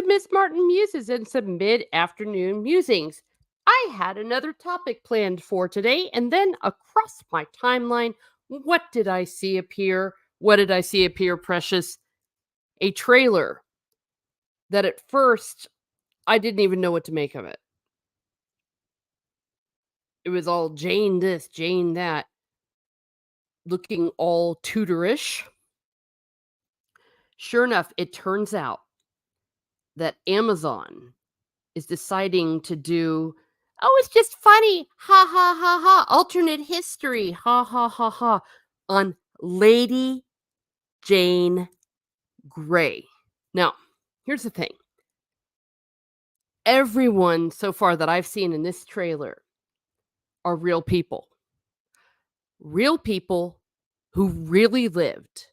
Miss Martin Muses and some mid afternoon musings. I had another topic planned for today, and then across my timeline, what did I see appear? What did I see appear, precious? A trailer that at first I didn't even know what to make of it. It was all Jane this, Jane that, looking all tutorish. Sure enough, it turns out that Amazon is deciding to do, oh, it's just funny, ha ha ha ha, alternate history, ha ha ha ha, on Lady Jane Grey. Now, here's the thing. Everyone so far that I've seen in this trailer are real people. Real people who really lived,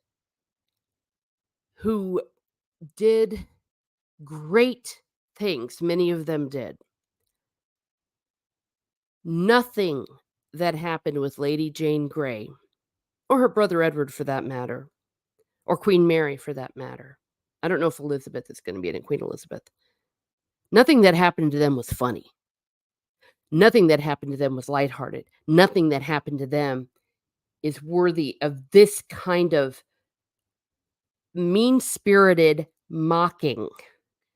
who did great things. Many of them did. Nothing that happened with Lady Jane Grey, or her brother Edward for that matter, or Queen Mary for that matter. I don't know if Elizabeth is going to be in it, Queen Elizabeth. Nothing that happened to them was funny. Nothing that happened to them was lighthearted. Nothing that happened to them is worthy of this kind of mean-spirited mocking.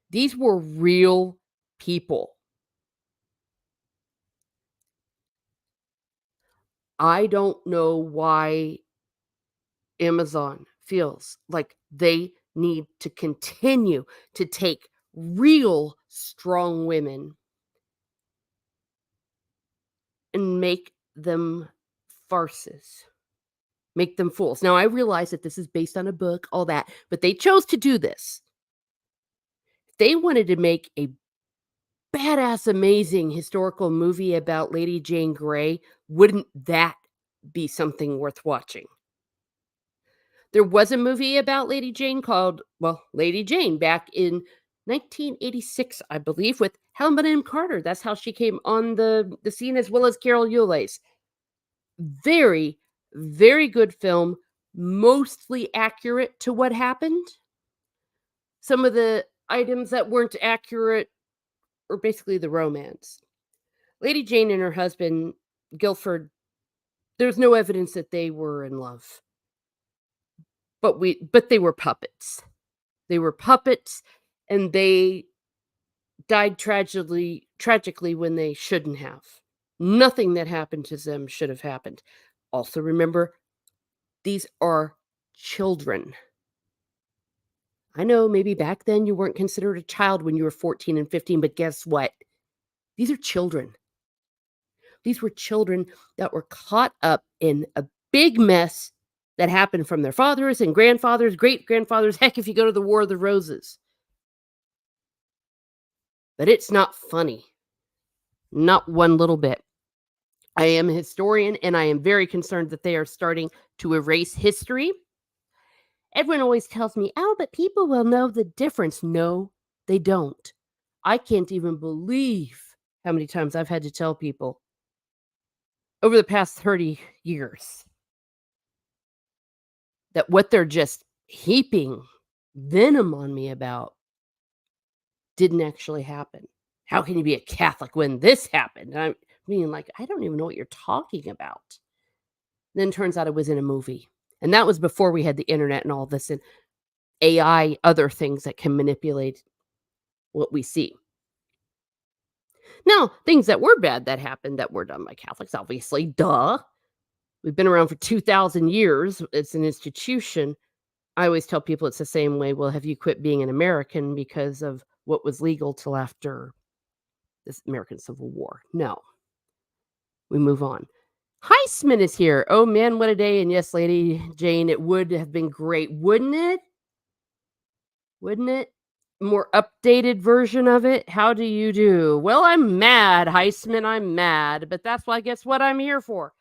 These were real people. I don't know why Amazon feels like they need to continue to take real strong women and make them farces, make them fools. Now, I realize that this is based on a book, all that, but they chose to do this. They wanted to make a badass, amazing historical movie about Lady Jane Grey. Wouldn't that be something worth watching? There was a movie about Lady Jane called, well, Lady Jane back in 1986, I believe, with Helen Bonham Carter. That's how she came on the scene, as well as Carol Yules. Very, very good film, mostly accurate to what happened. Some of the items that weren't accurate are basically the romance. Lady Jane and her husband, Guilford, there's no evidence that they were in love. But they were puppets. They were puppets, and they died tragically when they shouldn't have. Nothing that happened to them should have happened. Also remember, these are children. I know maybe back then you weren't considered a child when you were 14 and 15, but guess what? These are children. These were children that were caught up in a big mess that happened from their fathers and grandfathers, great-grandfathers, heck, if you go to the War of the Roses. But it's not funny. Not one little bit. I am a historian, and I am very concerned that they are starting to erase history. Everyone always tells me, oh, but people will know the difference. No, they don't. I can't even believe how many times I've had to tell people over the past 30 years that what they're just heaping venom on me about didn't actually happen. How can you be a Catholic when this happened? I mean, like, I don't even know what you're talking about. Then turns out it was in a movie. And that was before we had the internet and all this and AI, other things that can manipulate what we see. Now, things that were bad that happened that were done by Catholics, obviously, duh. We've been around for 2,000 years. It's an institution. I always tell people it's the same way. Well, have you quit being an American because of what was legal till after this American Civil War? No. We move on. Amaz0n is here. Oh man, what a day. And yes, Lady Jane, it would have been great, wouldn't it? Wouldn't it? More updated version of it. How do you do? Well, I'm mad, Amaz0n. I'm mad, but that's why I guess what I'm here for.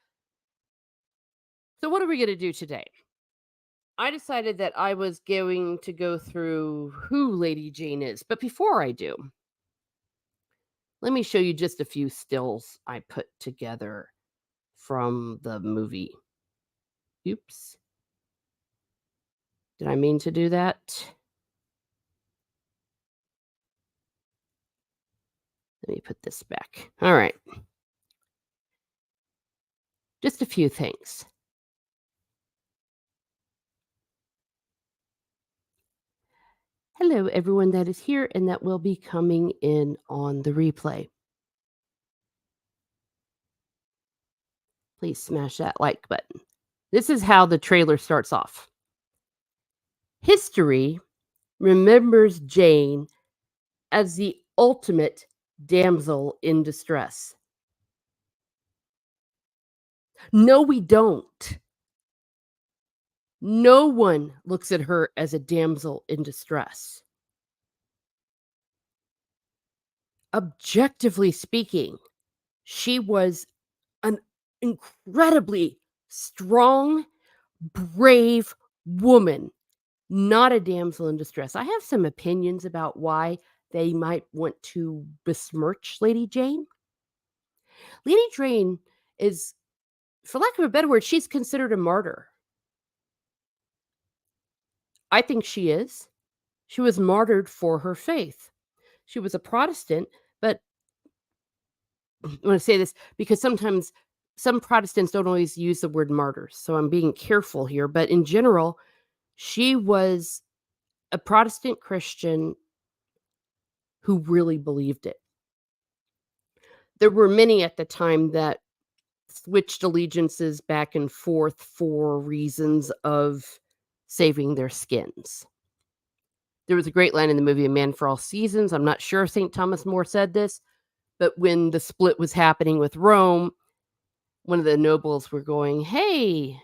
So what are we going to do today? I decided that I was going to go through who Lady Jane is. But before I do, let me show you just a few stills I put together from the movie. Oops. Did I mean to do that? Let me put this back. All right. Just a few things. Hello, everyone that is here and that will be coming in on the replay. Please smash that like button. This is how the trailer starts off. History remembers Jane as the ultimate damsel in distress. No, we don't. No one looks at her as a damsel in distress. Objectively speaking, she was an incredibly strong, brave woman, not a damsel in distress. I have some opinions about why they might want to besmirch Lady Jane. Lady Jane is, for lack of a better word, she's considered a martyr. I think she is. She was martyred for her faith. She was a Protestant, but I want to say this because sometimes some Protestants don't always use the word martyrs. So I'm being careful here. But in general, she was a Protestant Christian who really believed it. There were many at the time that switched allegiances back and forth for reasons of saving their skins. There was a great line in the movie A Man for All Seasons. I'm not sure if St. Thomas More said this, but when the split was happening with Rome, one of the nobles were going, "Hey,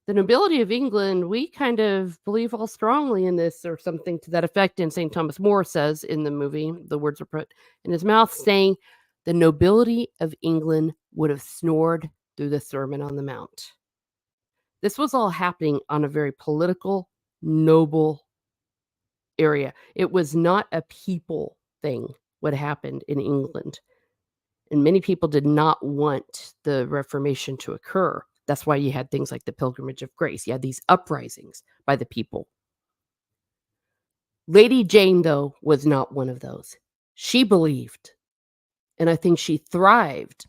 the nobility of England, we kind of believe all strongly in this," or something to that effect. And St. Thomas More says in the movie, the words are put in his mouth, saying, "The nobility of England would have snored through the Sermon on the Mount." This was all happening on a very political, noble area. It was not a people thing, what happened in England. And many people did not want the Reformation to occur. That's why you had things like the Pilgrimage of Grace. You had these uprisings by the people. Lady Jane, though, was not one of those. She believed, and I think she thrived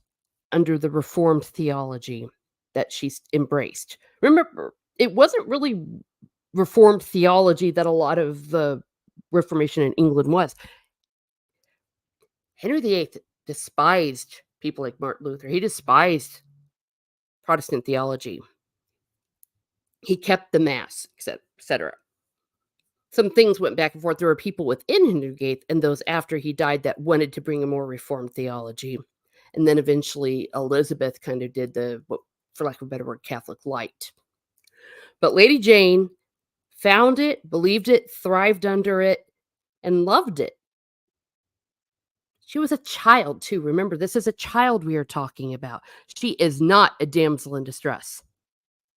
under the Reformed theology that she embraced. Remember, it wasn't really Reformed theology that a lot of the Reformation in England was. Henry VIII despised people like Martin Luther. He despised Protestant theology. He kept the mass, etc. Some things went back and forth. There were people within Henry VIII and those after he died that wanted to bring a more reformed theology. And then eventually Elizabeth kind of did the, for lack of a better word, Catholic light. But Lady Jane found it, believed it, thrived under it, and loved it. She was a child, too. Remember, this is a child we are talking about. She is not a damsel in distress.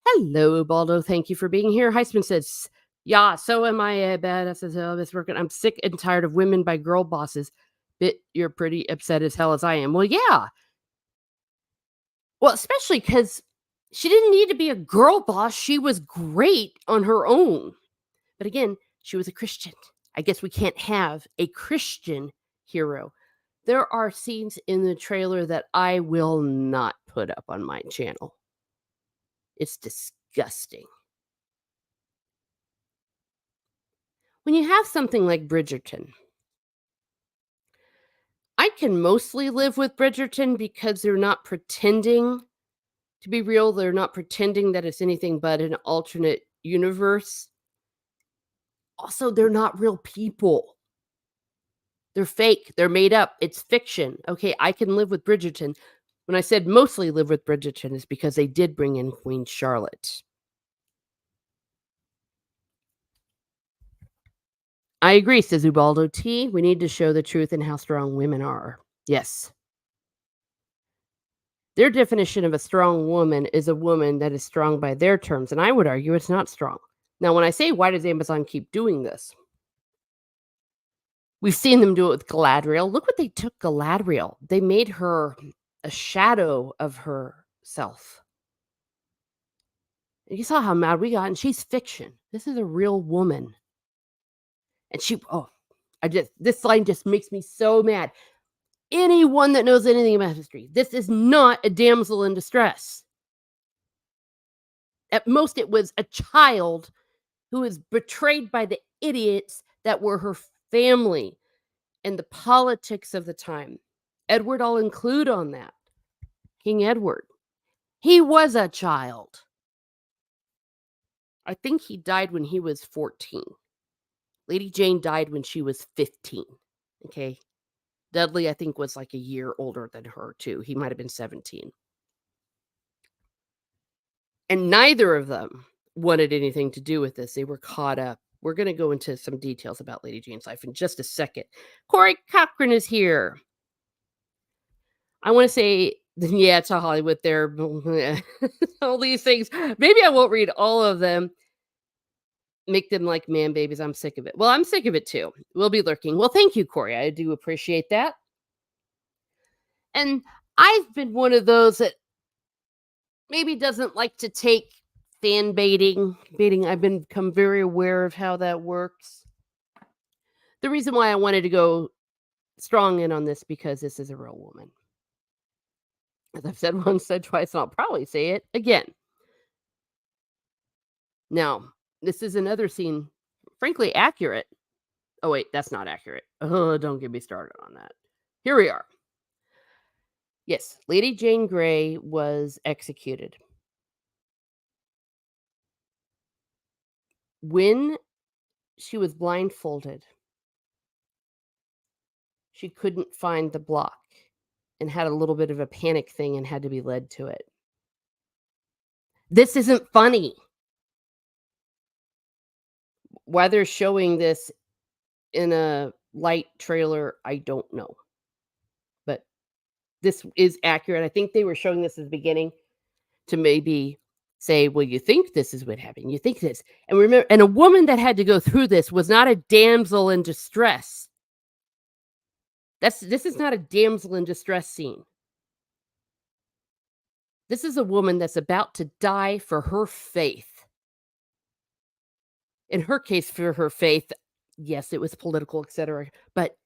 Hello, Baldo. Thank you for being here. Heisman says, "Yeah, so am I a badass as hell. This working. I'm sick and tired of women by girl bosses. Bit you're pretty upset as hell as I am." Well, yeah. Well, especially because she didn't need to be a girl boss. She was great on her own. But again, she was a Christian. I guess we can't have a Christian hero. There are scenes in the trailer that I will not put up on my channel. It's disgusting. When you have something like Bridgerton, I can mostly live with Bridgerton because they're not pretending to be real. They're not pretending that it's anything but an alternate universe. Also, they're not real people. They're fake. They're made up. It's fiction. Okay, I can live with Bridgerton. When I said mostly live with Bridgerton is because they did bring in Queen Charlotte. I agree, says Ubaldo T. We need to show the truth and how strong women are. Yes. Their definition of a strong woman is a woman that is strong by their terms, and I would argue it's not strong. Now, when I say, why does Amazon keep doing this? We've seen them do it with Galadriel. Look what they took Galadriel. They made her a shadow of herself. And you saw how mad we got, and she's fiction. This is a real woman. And this line just makes me so mad. anyone that knows anything about history, this is not a damsel in distress. At most, it was a child who was betrayed by the idiots that were her family and the politics of the time. Edward, I'll include on that. King Edward. He was a child. I think he died when he was 14. Lady Jane died when she was 15. Okay. Dudley, I think, was like a year older than her, too. He might have been 17. And neither of them wanted anything to do with this. They were caught up. We're going to go into some details about Lady Jane's life in just a second. Corey Cochran is here. I want to say, yeah, it's a Hollywood there. All these things. Maybe I won't read all of them. Make them like man babies. I'm sick of it. Well, I'm sick of it too. We'll be lurking. Well, thank you, Corey. I do appreciate that. And I've been one of those that maybe doesn't like to take fan baiting. I've become very aware of how that works. The reason why I wanted to go strong in on this because this is a real woman. As I've said once, said twice, and I'll probably say it again. Now, this is another scene, frankly, accurate. Oh, wait, that's not accurate. Oh, don't get me started on that. Here we are. Yes, Lady Jane Grey was executed. When she was blindfolded, she couldn't find the block and had a little bit of a panic thing and had to be led to it. This isn't funny. Why they're showing this in a light trailer, I don't know. But this is accurate. I think they were showing this at the beginning to maybe say, well, you think this is what happened. You think this. And remember, and a woman that had to go through this was not a damsel in distress. This is not a damsel in distress scene. This is a woman that's about to die for her faith. In her case, for her faith, yes, it was political, etc. But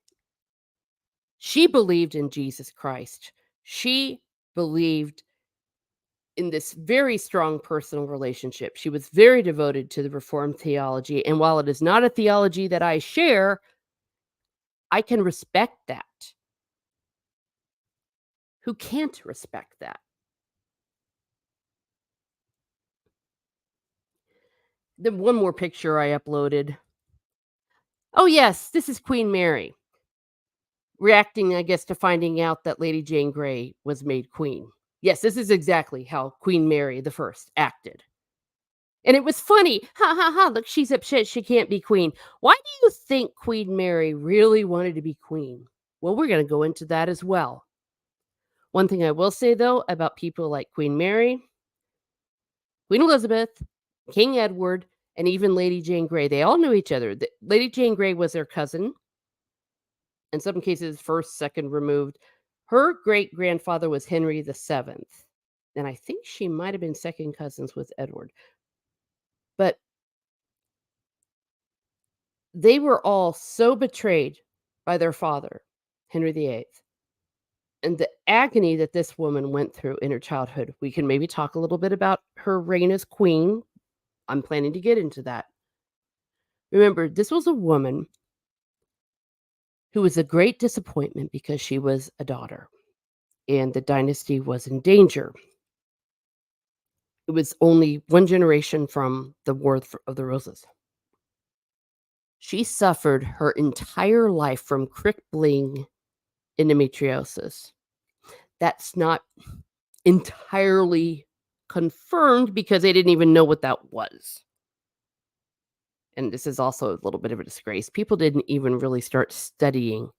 she believed in Jesus Christ. She believed in this very strong personal relationship. She was very devoted to the Reformed theology. And while it is not a theology that I share, I can respect that. Who can't respect that? The one more picture I uploaded. Oh, yes, this is Queen Mary reacting, I guess, to finding out that Lady Jane Grey was made queen. Yes, this is exactly how Queen Mary the First acted. And it was funny. Ha ha ha. Look, she's upset she can't be queen. Why do you think Queen Mary really wanted to be queen? Well, we're going to go into that as well. One thing I will say, though, about people like Queen Mary, Queen Elizabeth, King Edward, and even Lady Jane Grey, they all knew each other. Lady Jane Grey was their cousin. In some cases, first, second removed. Her great-grandfather was Henry VII. And I think she might have been second cousins with Edward. But they were all so betrayed by their father, Henry VIII, and the agony that this woman went through in her childhood. We can maybe talk a little bit about her reign as queen. I'm planning to get into that. Remember, this was a woman who was a great disappointment because she was a daughter, and the dynasty was in danger. It was only one generation from the War of the Roses. She suffered her entire life from crippling endometriosis. That's not entirely confirmed because they didn't even know what that was. And this is also a little bit of a disgrace. People didn't even really start studying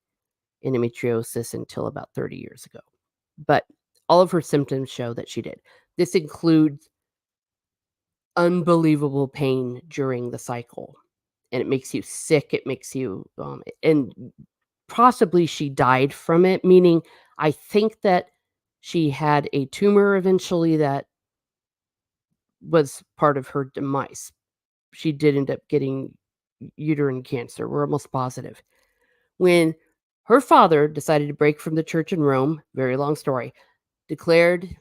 endometriosis until about 30 years ago. But all of her symptoms show that she did. This includes unbelievable pain during the cycle. And it makes you sick. It makes you, and possibly she died from it, meaning I think that she had a tumor eventually that was part of her demise. She did end up getting uterine cancer. We're almost positive. When Her father decided to break from the church in Rome, very long story, declared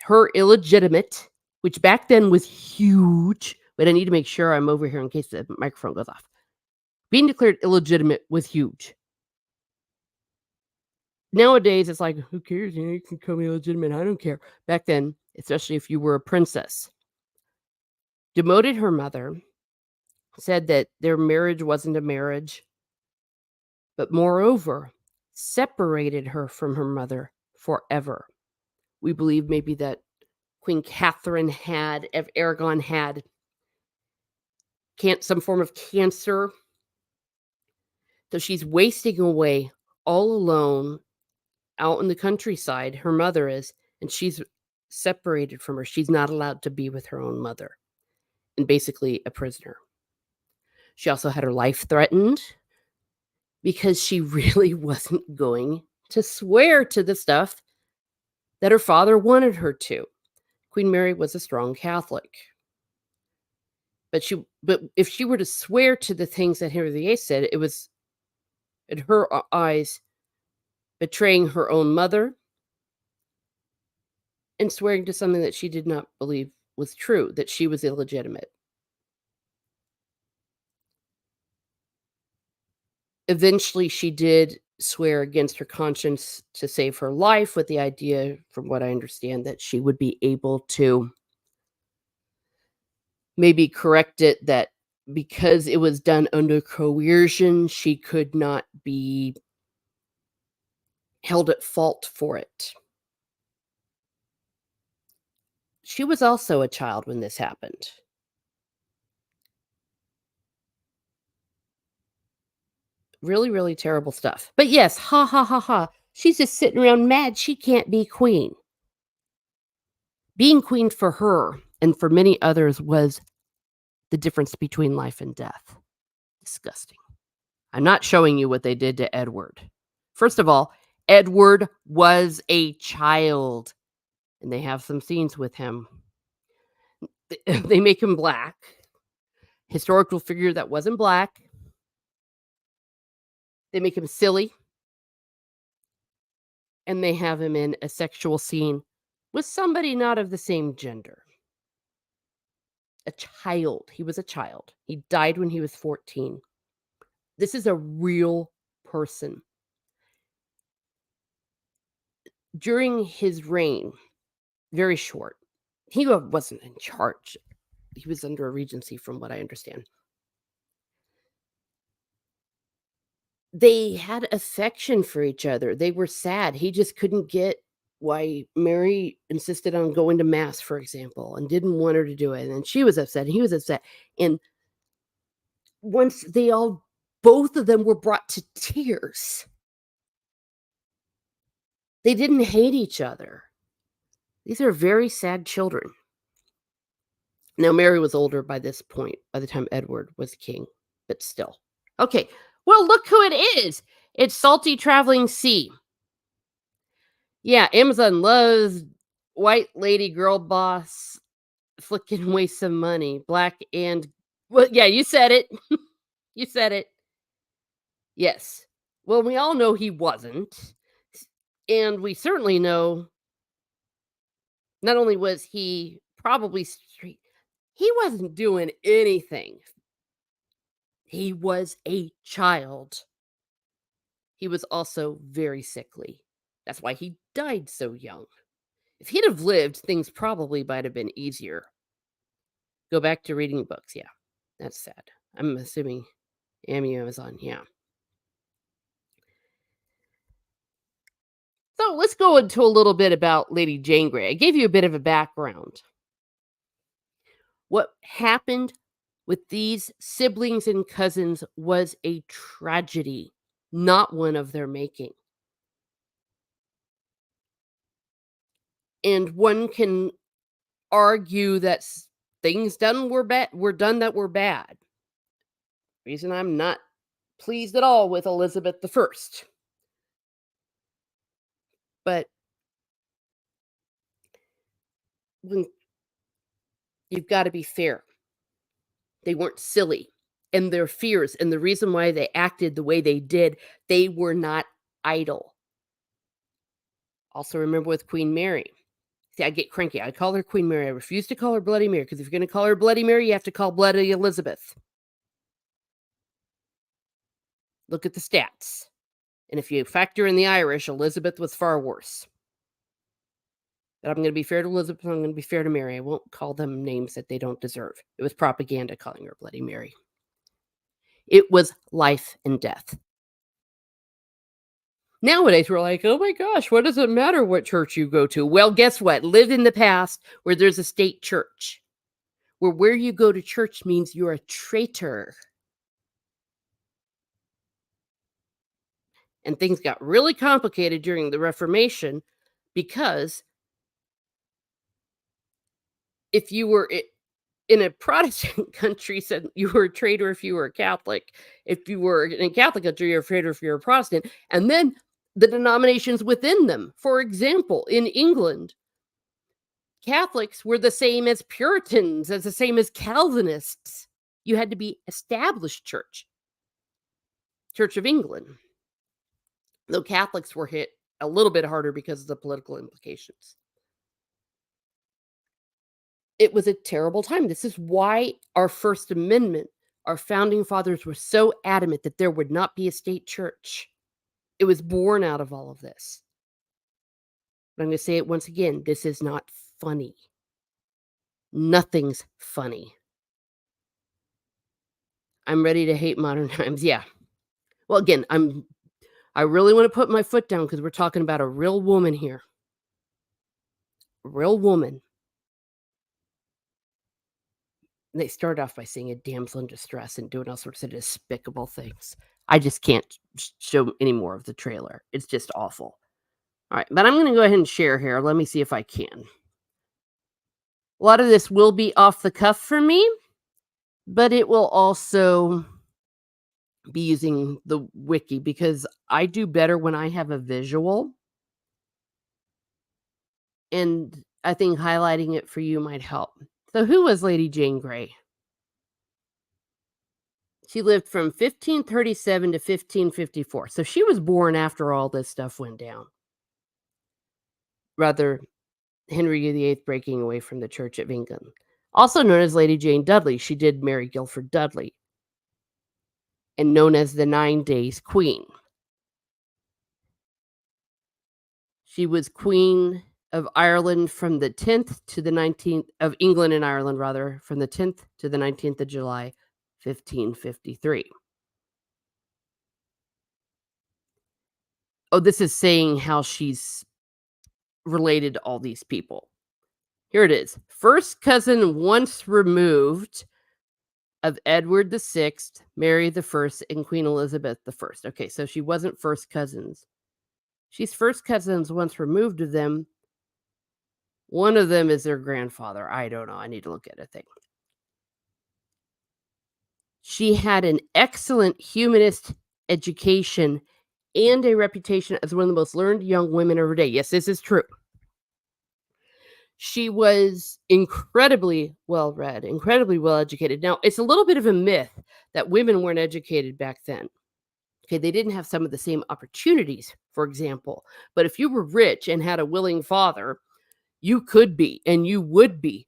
her illegitimate, which back then was huge. But I need to make sure I'm over here in case the microphone goes off. Being declared illegitimate was huge. Nowadays, it's like, who cares? You know, you can call me illegitimate. I don't care. Back then, especially if you were a princess, demoted her mother, said that their marriage wasn't a marriage, but moreover, separated her from her mother forever. We believe maybe that Queen Catherine had, of Aragon had some form of cancer. So she's wasting away all alone out in the countryside. Her mother is, and she's separated from her. She's not allowed to be with her own mother and basically a prisoner. She also had her life threatened because she really wasn't going to swear to the stuff that her father wanted her to. Queen Mary was a strong Catholic. But if she were to swear to the things that Henry VIII said, it was, in her eyes, betraying her own mother and swearing to something that she did not believe was true, that she was illegitimate. Eventually, she did swear against her conscience to save her life, with the idea, from what I understand, that she would be able to maybe correct it, that because it was done under coercion, she could not be held at fault for it. She was also a child when this happened. Really, really terrible stuff. But yes, ha ha ha ha. She's just sitting around mad she can't be queen. Being queen for her and for many others was the difference between life and death. Disgusting. I'm not showing you what they did to Edward. First of all, Edward was a child, and they have some scenes with him. They make him black. Historical figure that wasn't black. They make him silly. And they have him in a sexual scene with somebody not of the same gender. A child. He was a child. He died when he was 14. This is a real person. During his reign, very short, he wasn't in charge. He was under a regency, from what I understand. They had affection for each other. They were sad. He just couldn't get why Mary insisted on going to mass, for example, and didn't want her to do it. And she was upset, and he was upset. And once both of them were brought to tears. They didn't hate each other. These are very sad children. Now, Mary was older by this point, by the time Edward was king, but still. Okay, well, look who it is. It's Salty Traveling Sea. Yeah, Amaz0n loves white lady girl boss flicking away some money. Black and, well, yeah, you said it. You said it. Yes. Well, we all know he wasn't. And we certainly know not only was he probably straight, he wasn't doing anything. He was a child. He was also very sickly. That's why he died so young. If he'd have lived, things probably might have been easier. Go back to reading books. Yeah, that's sad. I'm assuming Amaz0n. Yeah. So let's go into a little bit about Lady Jane Grey. I gave you a bit of a background. What happened with these siblings and cousins was a tragedy, not one of their making. And one can argue that things were done that were bad. Reason I'm not pleased at all with Elizabeth I. But when you've got to be fair. They weren't silly. And their fears and the reason why they acted the way they did, they were not idol. Also, remember with Queen Mary. See, I get cranky. I call her Queen Mary. I refuse to call her Bloody Mary because if you're going to call her Bloody Mary, you have to call Bloody Elizabeth. Look at the stats. And if you factor in the Irish, Elizabeth was far worse. But I'm going to be fair to Elizabeth. I'm going to be fair to Mary. I won't call them names that they don't deserve. It was propaganda calling her Bloody Mary. It was life and death. Nowadays, we're like, oh my gosh, what does it matter what church you go to? Well, guess what? Live in the past where there's a state church, where you go to church means you're a traitor. And things got really complicated during the Reformation because if you were in a Protestant country, said you were a traitor if you were a Catholic. If you were in a Catholic country, you're a traitor if you're a Protestant. And then the denominations within them. For example, in England, Catholics were the same as Puritans, as the same as Calvinists. You had to be established church, Church of England. Though Catholics were hit a little bit harder because of the political implications. It was a terrible time. This is why our First Amendment, our founding fathers were so adamant that there would not be a state church. It was born out of all of this. But I'm going to say it once again. This is not funny. Nothing's funny. I'm ready to hate modern times. Yeah. Well, again, I really want to put my foot down because we're talking about a real woman here. A real woman. And they start off by saying a damsel in distress and doing all sorts of despicable things. I just can't show any more of the trailer. It's just awful. All right, but I'm going to go ahead and share here. Let me see if I can. A lot of this will be off the cuff for me, but it will also be using the wiki because I do better when I have a visual. And I think highlighting it for you might help. So who was Lady Jane Grey? She lived from 1537 to 1554. So she was born after all this stuff went down. Rather, Henry VIII breaking away from the Church of England. Also known as Lady Jane Dudley, she did marry Guilford Dudley. And known as the 9 Days Queen. She was Queen of Ireland from the 10th to the 19th, of England and Ireland, rather, from the 10th to the 19th of July, 1553. Oh, this is saying how she's related to all these people. Here it is. First cousin once removed of Edward VI, Mary I, and Queen Elizabeth I. Okay, so she wasn't first cousins. She's first cousins once removed of them. One of them is their grandfather. I don't know. I need to look at a thing. She had an excellent humanist education and a reputation as one of the most learned young women of her day. Yes, this is true. She was incredibly well read, incredibly well educated. Now, it's a little bit of a myth that women weren't educated back then. Okay, they didn't have some of the same opportunities, for example. But if you were rich and had a willing father, you could be and you would be.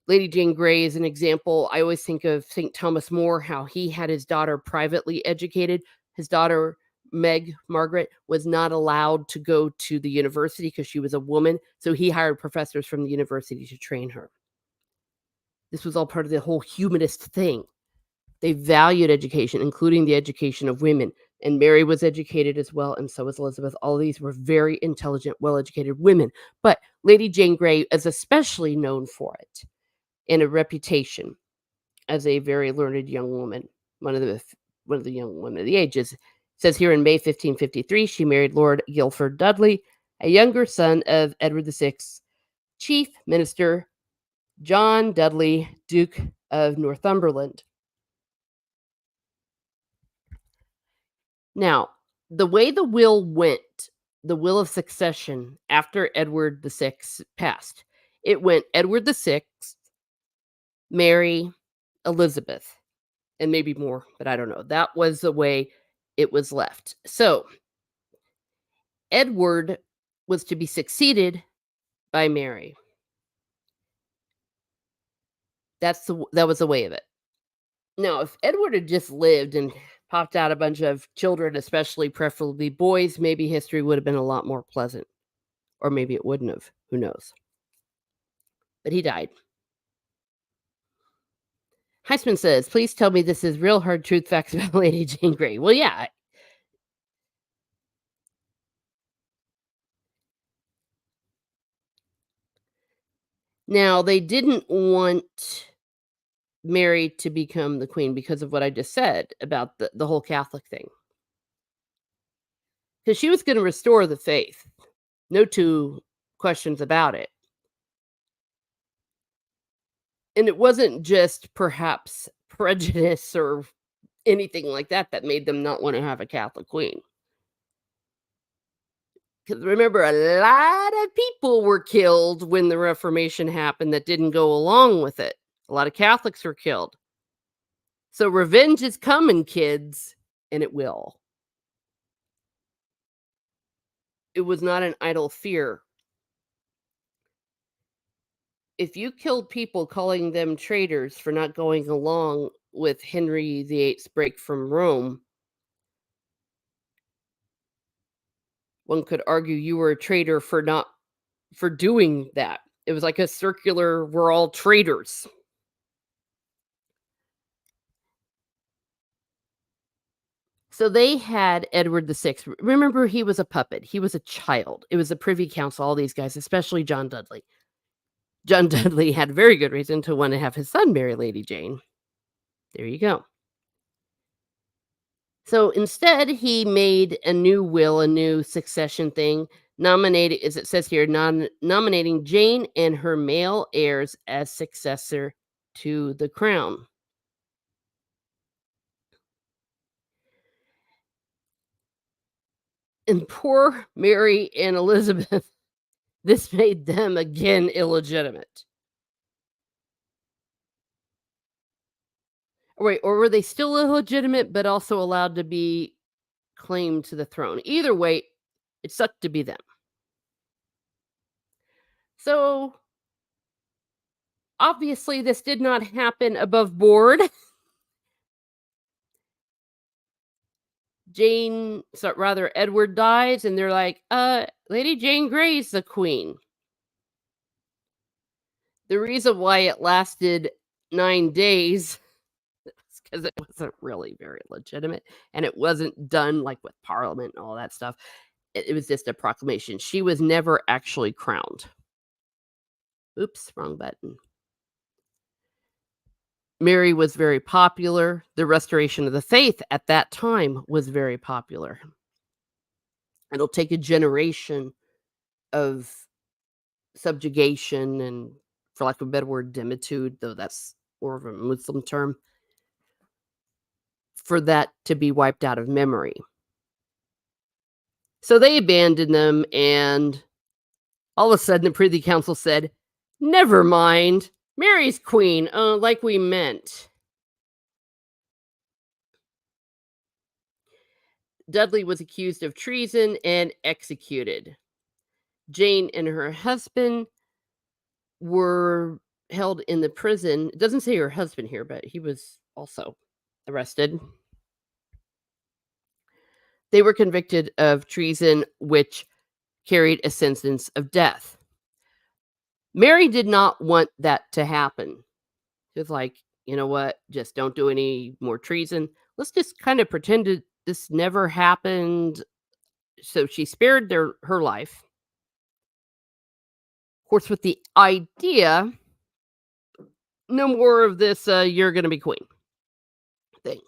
Lady Jane Grey is an example. I always think of St. Thomas More, how he had his daughter privately educated. His daughter, Margaret, was not allowed to go to the university because she was a woman. So he hired professors from the university to train her. This was all part of the whole humanist thing. They valued education, including the education of women. And Mary was educated as well, and so was Elizabeth. All of these were very intelligent, well-educated women. But Lady Jane Grey is especially known for it. And a reputation as a very learned young woman, one of the young women of the ages. It says here in May 1553, she married Lord Guilford Dudley, a younger son of Edward VI, Chief Minister John Dudley, Duke of Northumberland. Now, the way the will went, the will of succession after Edward VI passed, it went Edward VI, Mary, Elizabeth, and maybe more, but I don't know. That was the way it was left. So Edward was to be succeeded by Mary. That was the way of it. Now, if Edward had just lived and popped out a bunch of children, especially preferably boys, maybe history would have been a lot more pleasant. Or maybe it wouldn't have. Who knows? But he died. Heisman says, please tell me this is real hard truth facts about Lady Jane Grey. Well, yeah. Now, they didn't want Mary to become the queen because of what I just said about the whole Catholic thing. Because she was going to restore the faith. No two questions about it. And it wasn't just perhaps prejudice or anything like that that made them not want to have a Catholic queen. Because remember, a lot of people were killed when the Reformation happened that didn't go along with it. A lot of Catholics were killed. So revenge is coming, kids, and it will. It was not an idle fear. If you killed people calling them traitors for not going along with Henry VIII's break from Rome, one could argue you were a traitor for doing that. It was like a circular, we're all traitors. So they had Edward VI. Remember, he was a puppet. He was a child. It was the Privy Council, all these guys, especially John Dudley. John Dudley had very good reason to want to have his son marry Lady Jane. There you go. So instead, he made a new will, a new succession thing, nominated, as it says here, nominating Jane and her male heirs as successor to the crown. And poor Mary and Elizabeth, this made them again illegitimate. Wait, or were they still illegitimate, but also allowed to be claimed to the throne? Either way, it sucked to be them. So, obviously, this did not happen above board. Edward dies, and they're like, Lady Jane Grey's the queen. The reason why it lasted 9 days is because it wasn't really very legitimate, and it wasn't done, like, with Parliament and all that stuff. It was just a proclamation. She was never actually crowned. Oops, wrong button. Mary was very popular. The restoration of the faith at that time was very popular. It'll take a generation of subjugation and, for lack of a better word, demitude, though that's more of a Muslim term, for that to be wiped out of memory. So they abandoned them, and all of a sudden the Privy Council said, never mind, Mary's queen, like we meant. Dudley was accused of treason and executed. Jane and her husband were held in the prison. It doesn't say her husband here, but he was also arrested. They were convicted of treason, which carried a sentence of death. Mary did not want that to happen. She was like, you know what? Just don't do any more treason. Let's just kind of pretend this never happened. So she spared her life. Of course, with the idea, no more of this, you're going to be queen thing.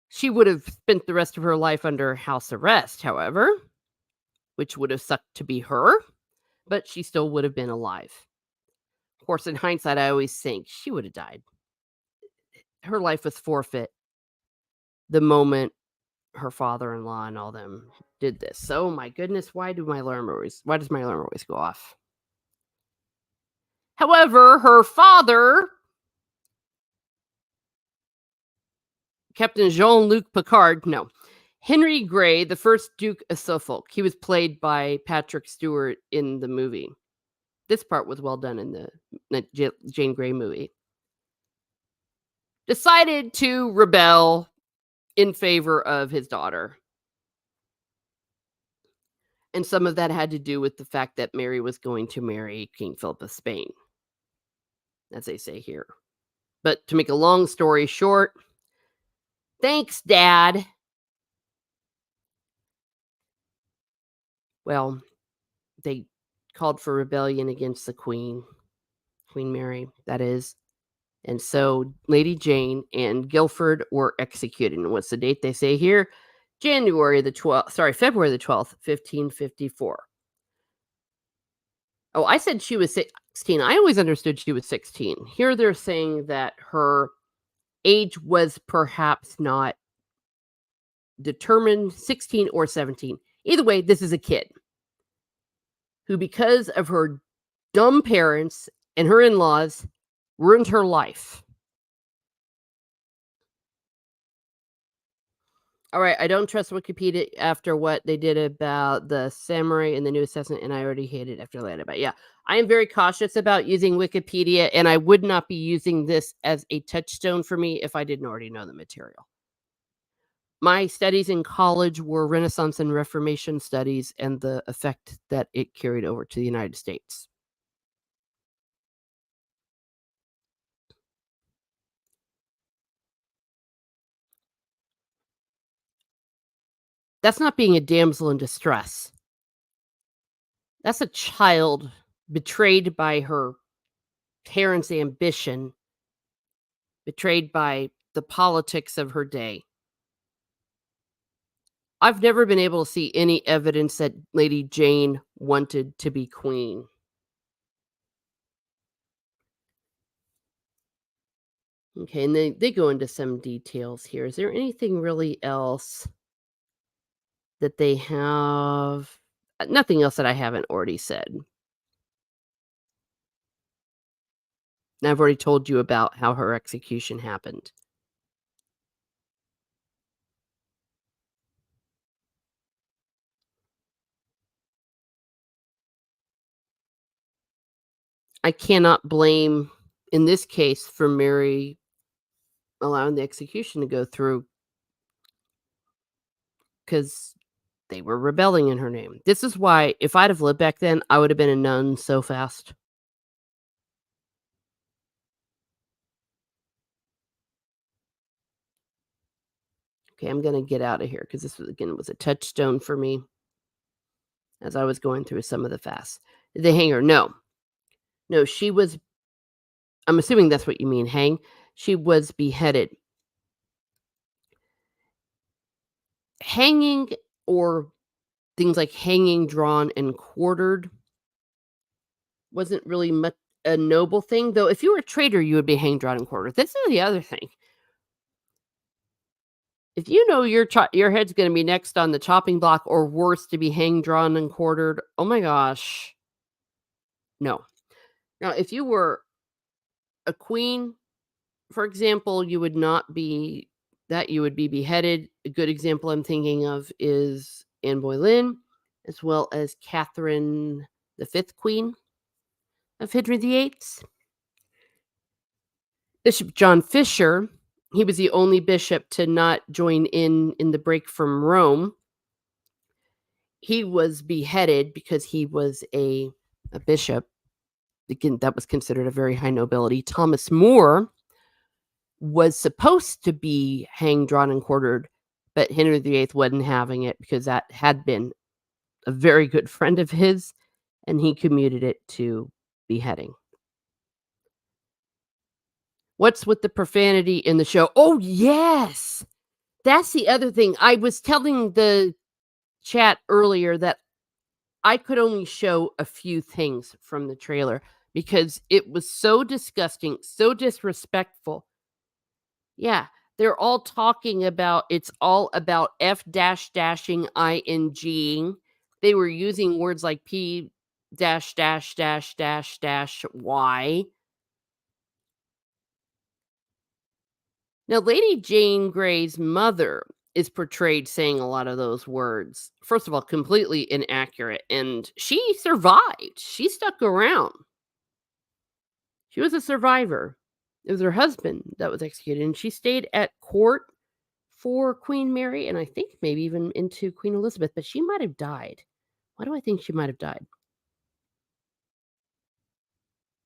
She would have spent the rest of her life under house arrest, however, which would have sucked to be her, but she still would have been alive. Of course, in hindsight, I always think she would have died. Her life was forfeit the moment her father-in-law and all them did this. So, my goodness, why does my alarm always go off? However, her father, Captain Jean-Luc Picard, no, Henry Grey, the first Duke of Suffolk, he was played by Patrick Stewart in the movie. This part was well done in the Jane Grey movie. Decided to rebel in favor of his daughter. And some of that had to do with the fact that Mary was going to marry King Philip of Spain, as they say here. But to make a long story short, thanks, Dad. Well, they called for rebellion against the Queen, Queen Mary, that is. And so Lady Jane and Guilford were executed. And what's the date they say here? February the 12th, 1554. Oh, I said she was 16. I always understood she was 16. Here they're saying that her age was perhaps not determined, 16 or 17. Either way, this is a kid who, because of her dumb parents and her in-laws, ruined her life. All right, I don't trust Wikipedia after what they did about the samurai in the New Testament, and I already hate it after that. But yeah, I am very cautious about using Wikipedia, and I would not be using this as a touchstone for me if I didn't already know the material. My studies in college were Renaissance and Reformation studies and the effect that it carried over to the United States. That's not being a damsel in distress. That's a child betrayed by her parents' ambition, betrayed by the politics of her day. I've never been able to see any evidence that Lady Jane wanted to be queen. Okay, and they go into some details here. Is there anything really else that they have? Nothing else that I haven't already said. And I've already told you about how her execution happened. I cannot blame, in this case, for Mary allowing the execution to go through because they were rebelling in her name. This is why, if I'd have lived back then, I would have been a nun so fast. Okay, I'm gonna get out of here because this was, again, was a touchstone for me as I was going through some of the fasts. Did they hang her? No. No, she was, I'm assuming that's what you mean, hang? She was beheaded. Hanging, or things like hanging, drawn, and quartered wasn't really much a noble thing, though if you were a traitor, you would be hanged, drawn, and quartered. This is the other thing. If you know your head's gonna be next on the chopping block, or worse, to be hanged, drawn, and quartered, oh my gosh, no. Now, if you were a queen, for example, you would not be that, you would be beheaded. A good example I'm thinking of is Anne Boleyn, as well as Catherine the 5th Queen of Henry VIII. Bishop John Fisher, he was the only bishop to not join in the break from Rome. He was beheaded because he was a bishop. Again, that was considered a very high nobility. Thomas More was supposed to be hanged, drawn, and quartered, but Henry VIII wasn't having it because that had been a very good friend of his, and he commuted it to beheading. What's with the profanity in the show? Oh, yes! That's the other thing. I was telling the chat earlier that I could only show a few things from the trailer because it was so disgusting, so disrespectful. Yeah, they're all talking about, it's all about F dash dashing ing. They were using words like P dash dash dash dash dash Y. Now, Lady Jane Grey's mother is portrayed saying a lot of those words. First of all, completely inaccurate, and she survived. She stuck around. She was a survivor. It was her husband that was executed, and she stayed at court for Queen Mary, and I think maybe even into Queen Elizabeth, but she might have died. Why do I think she might have died?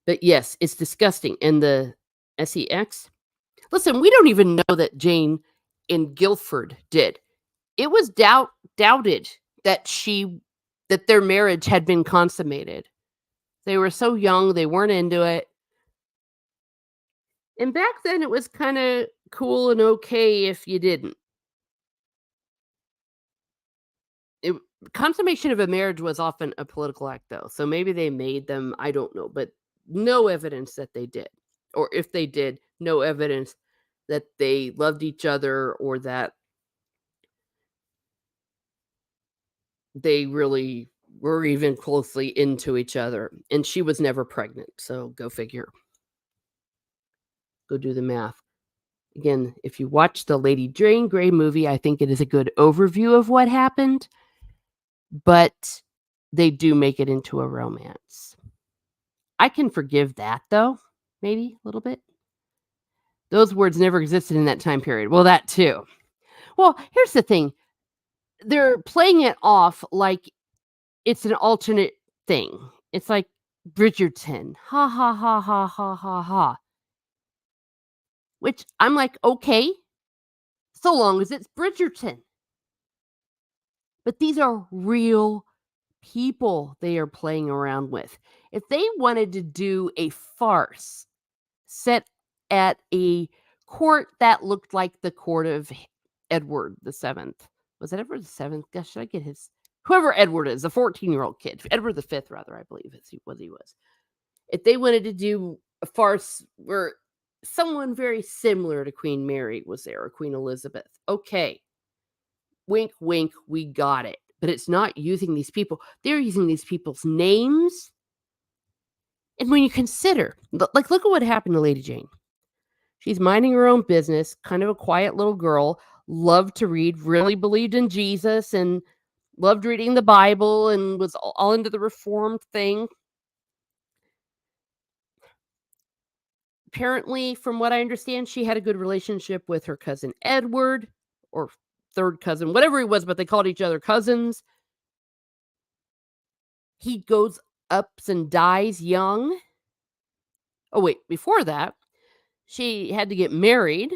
But yes, it's disgusting, and the sex? Listen, we don't even know that Jane in Guilford did. It was doubted that that their marriage had been consummated. They were so young, they weren't into it. And back then, it was kinda cool and okay if you didn't. It Consummation of a marriage was often a political act, though, so maybe they made them, I don't know, but no evidence that they did. Or if they did, no evidence that they loved each other or that they really were even closely into each other, and she was never pregnant, so go figure. Go do the math. Again, if you watch the Lady Jane Grey movie, I think it is a good overview of what happened, but they do make it into a romance. I can forgive that though, maybe a little bit. Those words never existed in that time period. Well, that too. Well, here's the thing. They're playing it off like it's an alternate thing. It's like Bridgerton. Ha ha ha ha ha ha ha. Which I'm like, okay, so long as it's Bridgerton. But these are real people they are playing around with. If they wanted to do a farce set at a court that looked like the court of Edward the Seventh. Was it Edward the Seventh? Gosh, should I get his whoever Edward is, the 14-year-old kid. Edward the Fifth, rather, I believe is what he was. If they wanted to do a farce where someone very similar to Queen Mary was there, or Queen Elizabeth, okay. Wink, wink, we got it. But it's not using these people. They're using these people's names. And when you consider, like, look at what happened to Lady Jane. She's minding her own business, kind of a quiet little girl, loved to read, really believed in Jesus, and loved reading the Bible, and was all into the Reformed thing. Apparently, from what I understand, she had a good relationship with her cousin Edward, or third cousin, whatever he was, but they called each other cousins. He goes ups and dies young. Oh, wait, before that, she had to get married.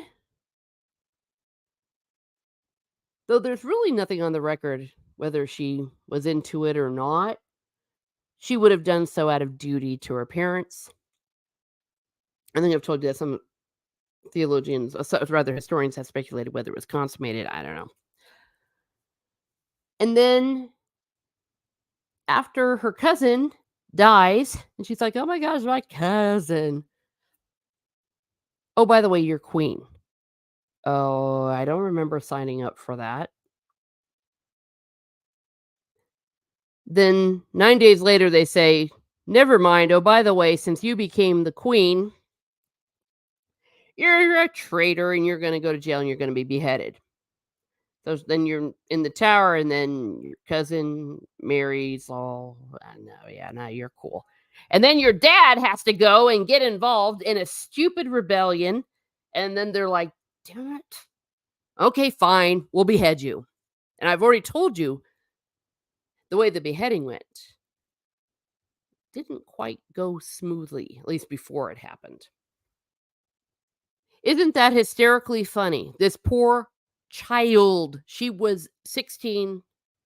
Though there's really nothing on the record whether she was into it or not. She would have done so out of duty to her parents. I think I've told you that some theologians, rather historians, have speculated whether it was consummated. I don't know. And then after her cousin dies, and she's like, "Oh my gosh, my cousin. Oh, by the way, you're queen." Oh, I don't remember signing up for that. Then 9 days later, they say, "Never mind. Oh, by the way, since you became the queen, you're a traitor and you're gonna go to jail and you're gonna be beheaded." So then you're in the tower, and then your cousin marries all. I know, yeah, now you're cool. And then your dad has to go and get involved in a stupid rebellion. And then they're like, "Damn it. Okay, fine. We'll behead you." And I've already told you the way the beheading went didn't quite go smoothly, at least before it happened. Isn't that hysterically funny? This poor child, she was 16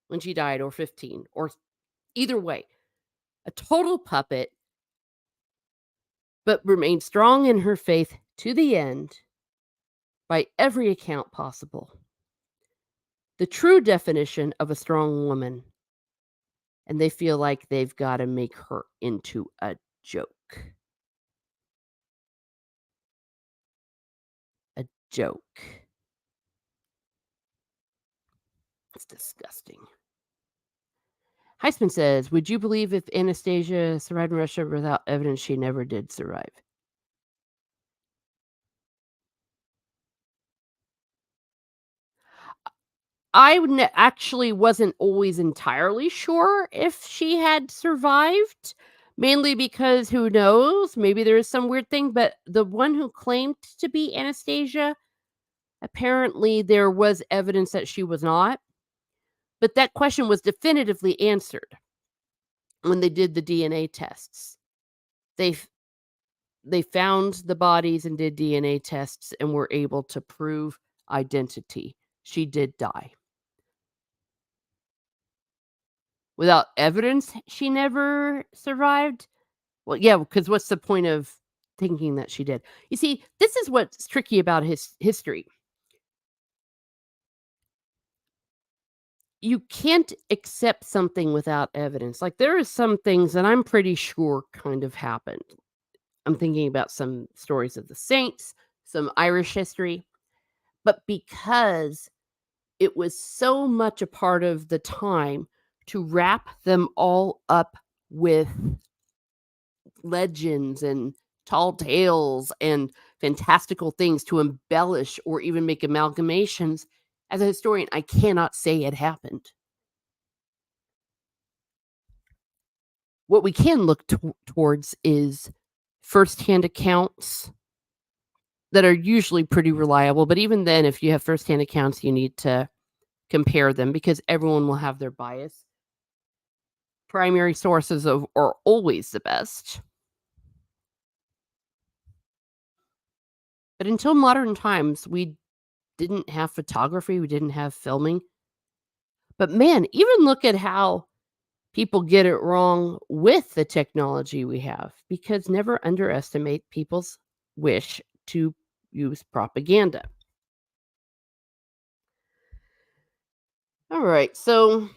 when she died, or 15, or either way, a total puppet, but remained strong in her faith to the end by every account possible. The true definition of a strong woman, and they feel like they've got to make her into a joke. A joke. It's disgusting. Heisman says, "Would you believe if Anastasia survived in Russia without evidence she never did survive?" Actually wasn't always entirely sure if she had survived, mainly because who knows, maybe there is some weird thing, but the one who claimed to be Anastasia, apparently there was evidence that she was not, but that question was definitively answered when they did the DNA tests. They f they found the bodies and did DNA tests and were able to prove identity. She did die. Without evidence, she never survived? Well, yeah, because what's the point of thinking that she did? You see, this is what's tricky about history. You can't accept something without evidence. Like, there are some things that I'm pretty sure kind of happened. I'm thinking about some stories of the saints, some Irish history, but because it was so much a part of the time to wrap them all up with legends and tall tales and fantastical things to embellish or even make amalgamations. As a historian, I cannot say it happened. What we can look towards is firsthand accounts that are usually pretty reliable. But even then, if you have firsthand accounts, you need to compare them because everyone will have their bias. Primary sources are always the best. But until modern times, we didn't have photography, we didn't have filming. But man, even look at how people get it wrong with the technology we have, because never underestimate people's wish to use propaganda. All right, so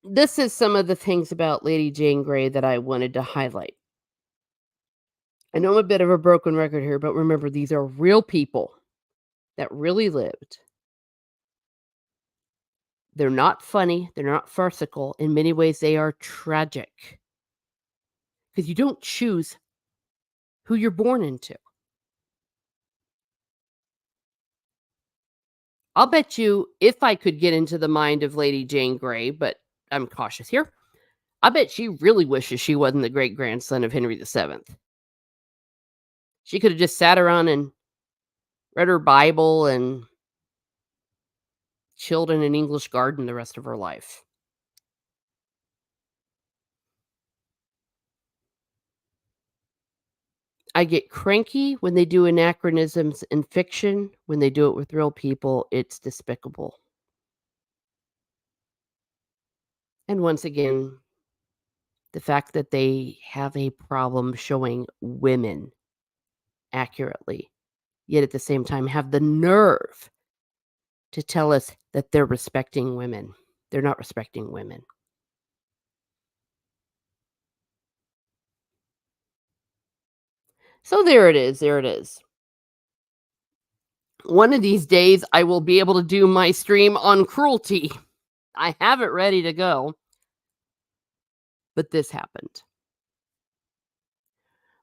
this is some of the things about Lady Jane Grey that I wanted to highlight. I know I'm a bit of a broken record here, but remember, these are real people that really lived. They're not funny, they're not farcical. In many ways, they are tragic because you don't choose who you're born into. I'll bet you if I could get into the mind of Lady Jane Grey, but I'm cautious here. I bet she really wishes she wasn't the great grandson of Henry VII. She could have just sat around and read her Bible and chilled in an English garden the rest of her life. I get cranky when they do anachronisms in fiction. When they do it with real people, it's despicable. And once again, the fact that they have a problem showing women accurately, yet at the same time have the nerve to tell us that they're respecting women. They're not respecting women. So there it is. There it is. One of these days, I will be able to do my stream on cruelty. I have it ready to go, but this happened.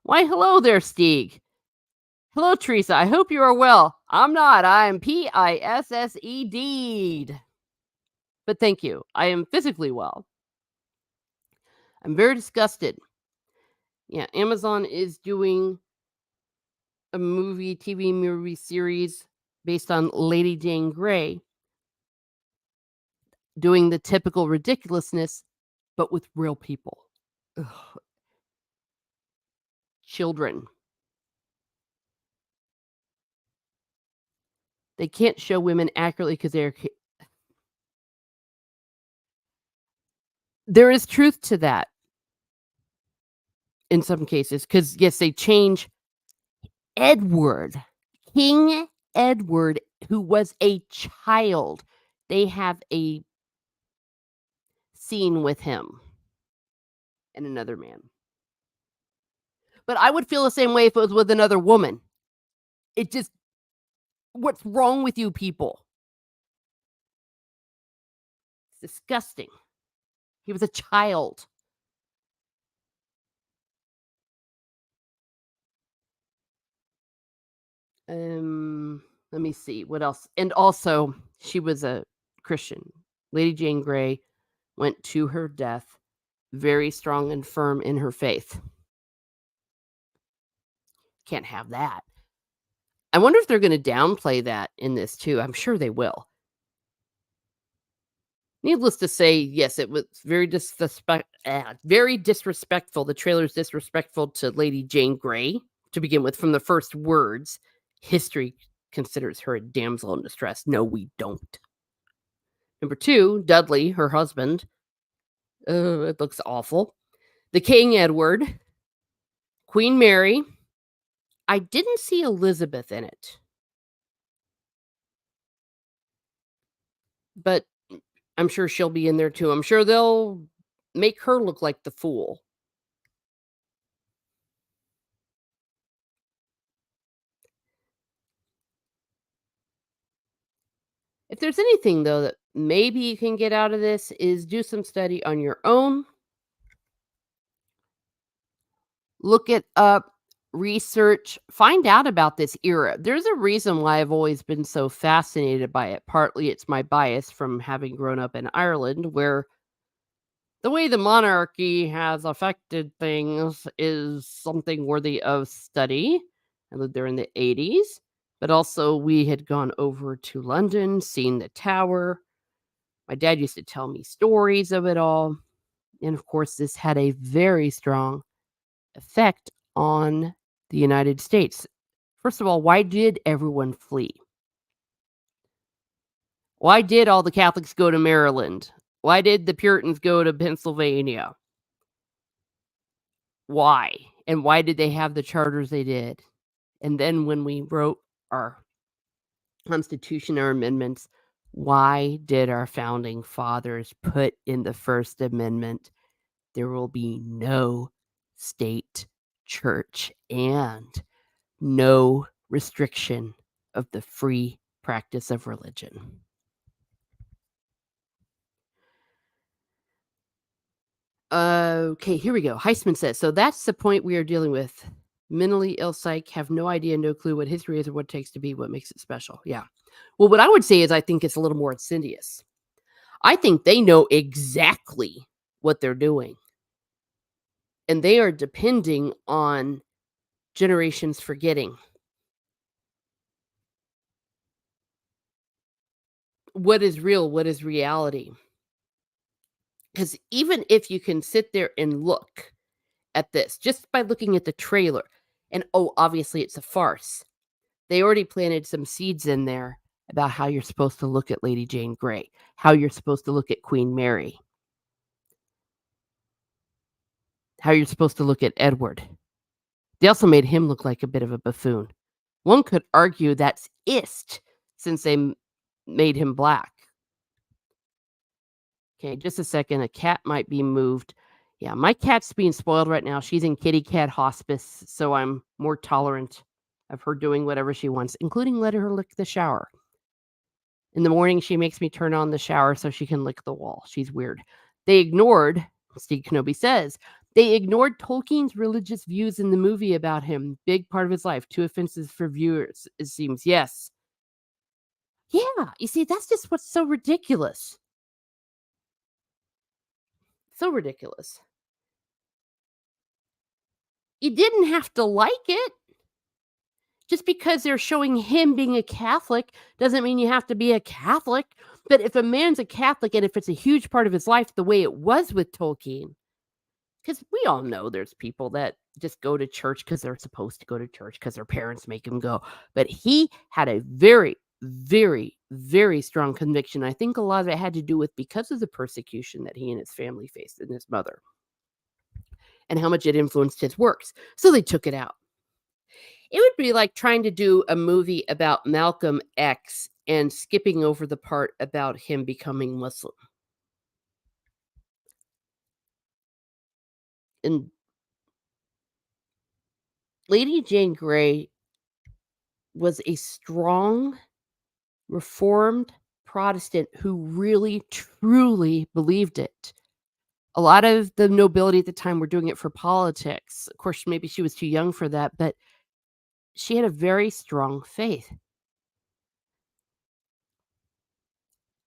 Why, hello there, Stieg. Hello, Teresa. I hope you are well. I'm not. I am PISSED. But thank you. I am physically well. I'm very disgusted. Yeah, Amazon is doing a TV movie series based on Lady Jane Grey, doing the typical ridiculousness, but with real people. Ugh, children. They can't show women accurately because there is truth to that in some cases. Because yes, they change Edward, King Edward, who was a child. They have a scene with him and another man. But I would feel the same way if it was with another woman. It just what's wrong with you people? It's disgusting. He was a child. Let me see what else. And also, she was a Christian. Lady Jane Grey went to her death very strong and firm in her faith. Can't have that. I wonder if they're gonna downplay that in this too. I'm sure they will. Needless to say, yes, it was very disrespectful. The trailer's disrespectful to Lady Jane Grey to begin with from the first words. History considers her a damsel in distress. No, we don't. Number 2, Dudley, her husband. It looks awful. The King Edward, Queen Mary. I didn't see Elizabeth in it, but I'm sure she'll be in there too. I'm sure they'll make her look like the fool. If there's anything though that maybe you can get out of this is do some study on your own. Look it up, research, find out about this era. There's a reason why I've always been so fascinated by it. Partly it's my bias from having grown up in Ireland, where the way the monarchy has affected things is something worthy of study. I lived there in the 80s, but also we had gone over to London, seen the tower. My dad used to tell me stories of it all. And of course, this had a very strong effect on the United States. First of all, why did everyone flee? Why did all the Catholics go to Maryland? Why did the Puritans go to Pennsylvania? Why? And why did they have the charters they did? And then when we wrote our Constitution, our amendments, why did our founding fathers put in the First Amendment, there will be no state church and no restriction of the free practice of religion? Okay, here we go. Heisman says, so that's the point we are dealing with. Mentally ill psych have no idea, no clue what history is or what it takes to be, what makes it special. Yeah. Well, what I would say is I think it's a little more insidious. I think they know exactly what they're doing, and they are depending on generations forgetting what is real, what is reality. Because even if you can sit there and look at this just by looking at the trailer, and oh, obviously it's a farce. They already planted some seeds in there about how you're supposed to look at Lady Jane Grey, how you're supposed to look at Queen Mary, how you're supposed to look at Edward. They also made him look like a bit of a buffoon. One could argue that's ist since they made him black. Okay, just a second. A cat might be moved. Yeah, my cat's being spoiled right now. She's in kitty cat hospice, so I'm more tolerant of her doing whatever she wants, including letting her lick the shower. In the morning, she makes me turn on the shower so she can lick the wall. She's weird. They ignored, Steve Kenobi says, they ignored Tolkien's religious views in the movie about him. Big part of his life. Too offensive for viewers, it seems. Yes. Yeah. You see, that's just what's so ridiculous. So ridiculous. You didn't have to like it. Just because they're showing him being a Catholic doesn't mean you have to be a Catholic. But if a man's a Catholic and if it's a huge part of his life, the way it was with Tolkien, because we all know there's people that just go to church because they're supposed to go to church because their parents make them go. But he had a very, very, very strong conviction. I think a lot of it had to do with because of the persecution that he and his family faced and his mother and how much it influenced his works. So they took it out. It would be like trying to do a movie about Malcolm X and skipping over the part about him becoming Muslim. And Lady Jane Grey was a strong, reformed Protestant who really, truly believed it. A lot of the nobility at the time were doing it for politics. Of course, maybe she was too young for that, but she had a very strong faith.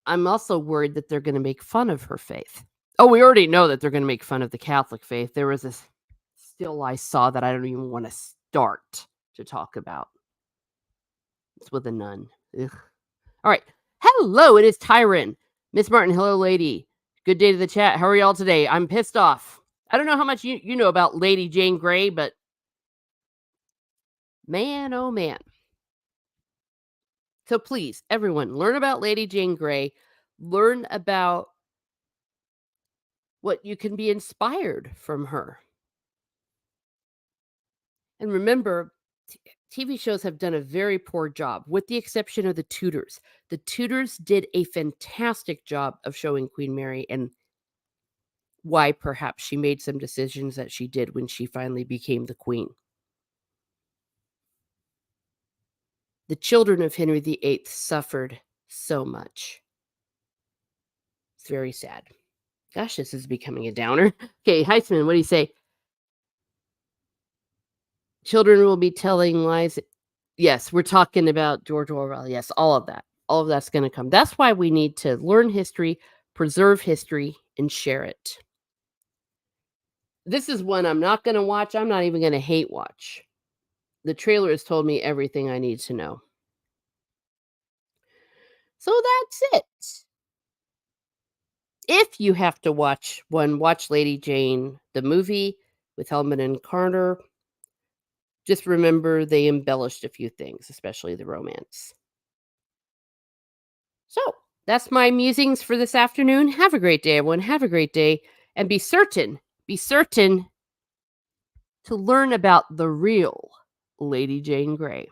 I'm also worried that they're gonna make fun of her faith. Oh, we already know that they're gonna make fun of the Catholic faith. There was this still I saw that I don't even wanna start to talk about. It's with a nun. Ugh. Alright. Hello, it is Tyron. Miss Martin, hello, lady. Good day to the chat. How are y'all today? I'm pissed off. I don't know how much you know about Lady Jane Grey, but man, oh man. So please, everyone, learn about Lady Jane Grey. Learn about what you can be inspired from her. And remember, TV shows have done a very poor job, with the exception of The Tudors. The Tudors did a fantastic job of showing Queen Mary and why perhaps she made some decisions that she did when she finally became the queen. The children of Henry VIII suffered so much. It's very sad. Gosh, this is becoming a downer. Okay, Heisman, what do you say? Children will be telling lies. Yes, we're talking about George Orwell. Yes, all of that. All of that's going to come. That's why we need to learn history, preserve history, and share it. This is one I'm not going to watch. I'm not even going to hate watch. The trailer has told me everything I need to know. So that's it. If you have to watch one, watch Lady Jane, the movie with Hellman and Carter. Just remember they embellished a few things, especially the romance. So that's my musings for this afternoon. Have a great day, everyone. Have a great day. And be certain to learn about the real Lady Jane Grey.